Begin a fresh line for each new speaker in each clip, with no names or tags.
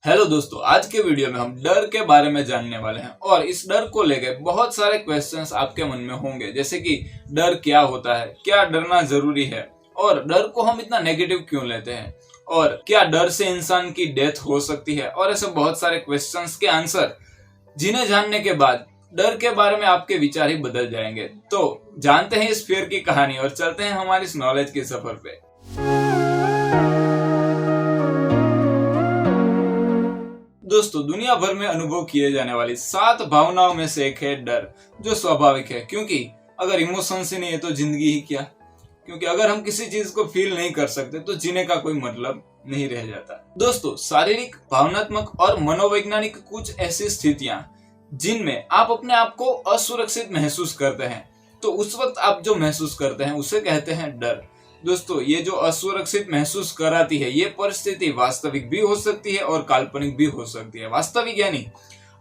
Hello दोस्तों, आज के वीडियो में हम डर के बारे में जानने वाले हैं और इस डर को लेकर बहुत सारे क्वेश्चंस आपके मन में होंगे, जैसे कि डर क्या होता है, क्या डरना जरूरी है और डर को हम इतना नेगेटिव क्यों लेते हैं और क्या डर से इंसान की डेथ हो सकती है और ऐसे बहुत सारे क्वेश्चंस के आंसर जिन्हें जानने के बाद डर के बारे में आपके विचार ही बदल जाएंगे। तो जानते हैं इस फियर की कहानी और चलते हैं हमारी इस नॉलेज के सफर पे। दोस्तों, दुनिया भर में अनुभव किए जाने वाली 7 भावनाओं में से एक है डर, जो स्वाभाविक है क्योंकि अगर इमोशंस ही नहीं है तो जिंदगी ही क्या। क्योंकि अगर हम किसी चीज को फील नहीं कर सकते तो जीने का कोई मतलब नहीं रह जाता। दोस्तों, शारीरिक, भावनात्मक और मनोवैज्ञानिक कुछ ऐसी स्थितियां जिनमें आप अपने आप को असुरक्षित महसूस करते हैं, तो उस वक्त आप जो महसूस करते हैं उसे कहते हैं डर। दोस्तों, ये जो असुरक्षित महसूस कराती है, ये परिस्थिति वास्तविक भी हो सकती है और काल्पनिक भी हो सकती है। वास्तविक यानी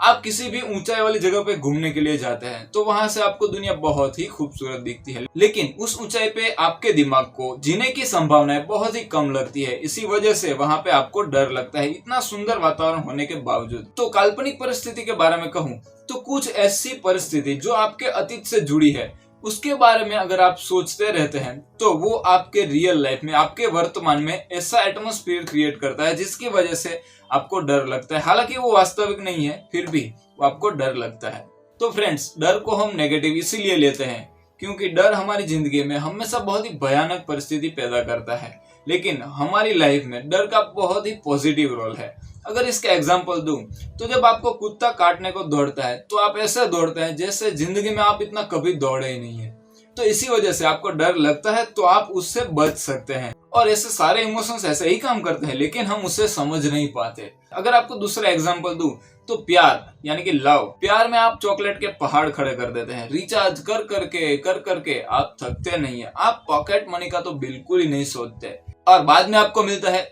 आप किसी भी ऊंचाई वाली जगह पे घूमने के लिए जाते हैं तो वहां से आपको दुनिया बहुत ही खूबसूरत दिखती है, लेकिन उस ऊंचाई पे आपके दिमाग को जीने की संभावनाएं बहुत ही कम लगती है। इसी वजह से वहां पे आपको डर लगता है, इतना सुंदर वातावरण होने के बावजूद। तो काल्पनिक परिस्थिति के बारे में कहूँ तो कुछ ऐसी परिस्थिति जो आपके अतीत से जुड़ी है, उसके बारे में अगर आप सोचते रहते हैं तो वो आपके रियल लाइफ में, आपके वर्तमान में ऐसा एटमॉस्फेयर क्रिएट करता है जिसकी वजह से आपको डर लगता है। हालांकि वो वास्तविक नहीं है, फिर भी वो आपको डर लगता है। तो फ्रेंड्स, डर को हम नेगेटिव इसीलिए लेते हैं क्योंकि डर हमारी जिंदगी में हमेशा बहुत ही भयानक परिस्थिति पैदा करता है, लेकिन हमारी लाइफ में डर का बहुत ही पॉजिटिव रोल है। अगर इसका एग्जांपल दूं तो जब आपको कुत्ता काटने को दौड़ता है तो आप ऐसे दौड़ते हैं जैसे जिंदगी में आप इतना कभी दौड़े ही नहीं है। तो इसी वजह से आपको डर लगता है तो आप उससे बच सकते हैं। और ऐसे सारे इमोशंस ऐसे ही काम करते हैं, लेकिन हम उसे समझ नहीं पाते। अगर आपको दूसरा एग्जांपल दूं तो प्यार यानी कि लव। प्यार में आप चॉकलेट के पहाड़ खड़े कर देते हैं, रिचार्ज कर करके आप थकते नहीं है। आप पॉकेट मनी का तो बिल्कुल ही नहीं सोचते और बाद में आपको मिलता है,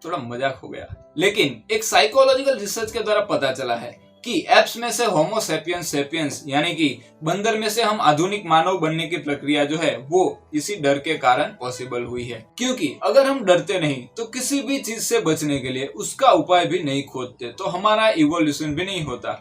थोड़ा मजाक हो गया, लेकिन एक साइकोलॉजिकल रिसर्च के द्वारा पता चला है कि एप्स में से होमो सेपियंस सेपियंस यानी कि बंदर में से हम आधुनिक मानव बनने की प्रक्रिया जो है वो इसी डर के कारण पॉसिबल हुई है। क्योंकि अगर हम डरते नहीं तो किसी भी चीज से बचने के लिए उसका उपाय भी नहीं खोजते तो हमारा इवोल्यूशन भी नहीं होता।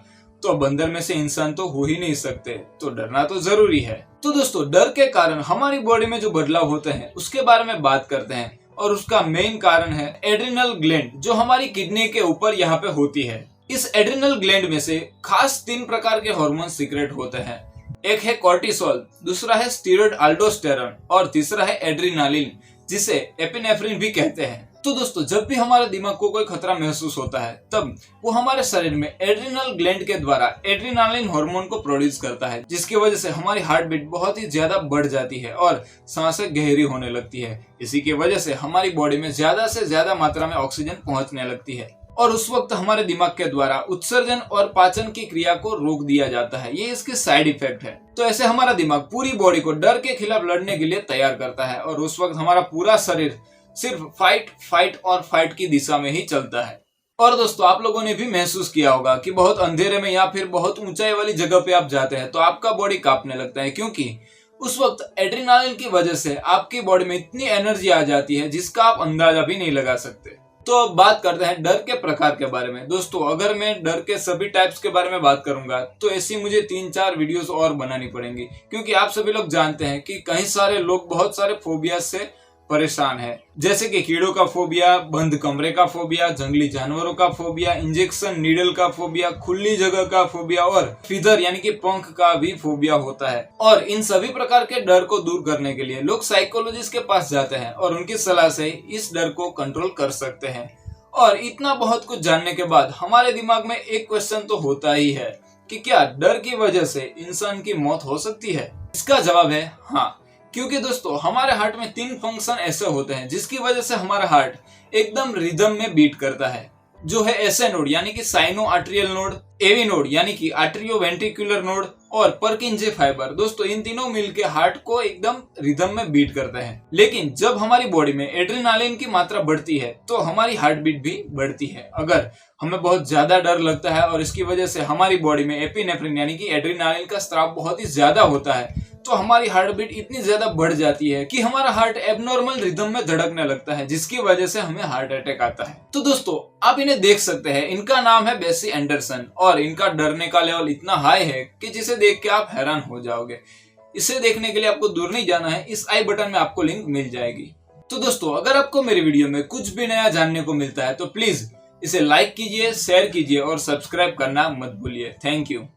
तो बंदर में से इंसान तो हो ही नहीं सकते, तो डरना तो जरूरी है। तो दोस्तों, डर के कारण हमारी बॉडी में जो बदलाव होते हैं उसके बारे में बात करते हैं और उसका मेन कारण है एड्रिनल ग्लैंड, जो हमारी किडनी के ऊपर यहाँ पे होती है। इस एड्रिनल ग्लैंड में से खास 3 प्रकार के हार्मोन सीक्रेट होते हैं। एक है कॉर्टिसोल, दूसरा है स्टीरॉयड अल्डोस्टेरॉन और तीसरा है एड्रिनालिन, जिसे एपिनेफ्रिन भी कहते हैं। तो दोस्तों, जब भी हमारे दिमाग को कोई खतरा महसूस होता है तब वो हमारे शरीर में एड्रिनल ग्लैंड के द्वारा एड्रिनालिन हार्मोन को प्रोड्यूस करता है, जिसकी वजह से हमारी हार्ट बीट बहुत ही ज्यादा बढ़ जाती है और सांसें गहरी होने लगती है। इसी की वजह से हमारी बॉडी में ज्यादा से ज्यादा मात्रा में ऑक्सीजन पहुंचने लगती है और उस वक्त हमारे दिमाग के द्वारा उत्सर्जन और पाचन की क्रिया को रोक दिया जाता है। ये इसके साइड इफेक्ट है। तो ऐसे हमारा दिमाग पूरी बॉडी को डर के खिलाफ लड़ने के लिए तैयार करता है और उस वक्त हमारा पूरा शरीर सिर्फ फाइट की दिशा में ही चलता है। और दोस्तों, आप लोगों ने भी महसूस किया होगा कि बहुत अंधेरे में या फिर बहुत ऊंचाई वाली जगह पे आप जाते हैं तो आपका बॉडी कांपने लगता है, क्योंकि उस वक्त एड्रेनालिन की वजह से आपकी बॉडी में इतनी एनर्जी आ जाती है जिसका आप अंदाजा भी नहीं लगा सकते। तो अब बात करते हैं डर के प्रकार के बारे में। दोस्तों, अगर मैं डर के सभी टाइप्स के बारे में बात करूंगा तो ऐसी मुझे 3-4 वीडियोस और बनानी पड़ेंगी, क्योंकि आप सभी लोग जानते हैं कि कई सारे लोग बहुत सारे फोबिया से परेशान है, जैसे कि कीड़ों का फोबिया, बंद कमरे का फोबिया, जंगली जानवरों का फोबिया, इंजेक्शन नीडल का फोबिया, खुली जगह का फोबिया और फीदर यानी कि पंख का भी फोबिया होता है। और इन सभी प्रकार के डर को दूर करने के लिए लोग साइकोलॉजिस्ट के पास जाते हैं और उनकी सलाह से इस डर को कंट्रोल कर सकते हैं। और इतना बहुत कुछ जानने के बाद हमारे दिमाग में एक क्वेश्चन तो होता ही है कि क्या डर की वजह से इंसान की मौत हो सकती है? इसका जवाब है हाँ, क्योंकि दोस्तों, हमारे हार्ट में 3 फंक्शन ऐसे होते हैं जिसकी वजह से हमारा हार्ट एकदम रिदम में बीट करता है, जो है एसए नोड यानी कि sino arterial node, AV node यानी कि आर्टरियोवेंट्रिकुलर नोड और पर्किंजे फाइबर, दोस्तों इन तीनों मिलके हार्ट को एकदम रिदम में बीट करते हैं। लेकिन जब हमारी बॉडी में एड्रेनालिन की मात्रा बढ़ती है तो हमारी हार्ट बीट भी बढ़ती है। अगर हमें बहुत ज्यादा डर लगता है और इसकी वजह से हमारी बॉडी में एपिनेफ्रिन यानी कि एड्रेनालिन का स्राव बहुत ही ज्यादा होता है तो हमारी हार्ट बीट इतनी ज्यादा बढ़ जाती है कि हमारा हार्ट एबनॉर्मल रिदम में धड़कने लगता है, जिसकी वजह से हमें हार्ट अटैक आता है। तो दोस्तों आप इन्हें देख सकते हैं, इनका नाम है बेसी एंडरसन और इनका डरने का लेवल इतना हाई है कि जिसे देख के आप हैरान हो जाओगे। इसे देखने के लिए आपको दूर नहीं जाना है, इस आई बटन में आपको लिंक मिल जाएगी। तो दोस्तों अगर आपको मेरी वीडियो में कुछ भी नया जानने को मिलता है तो प्लीज इसे लाइक कीजिए, शेयर कीजिए और सब्सक्राइब करना मत भूलिए। Thank you.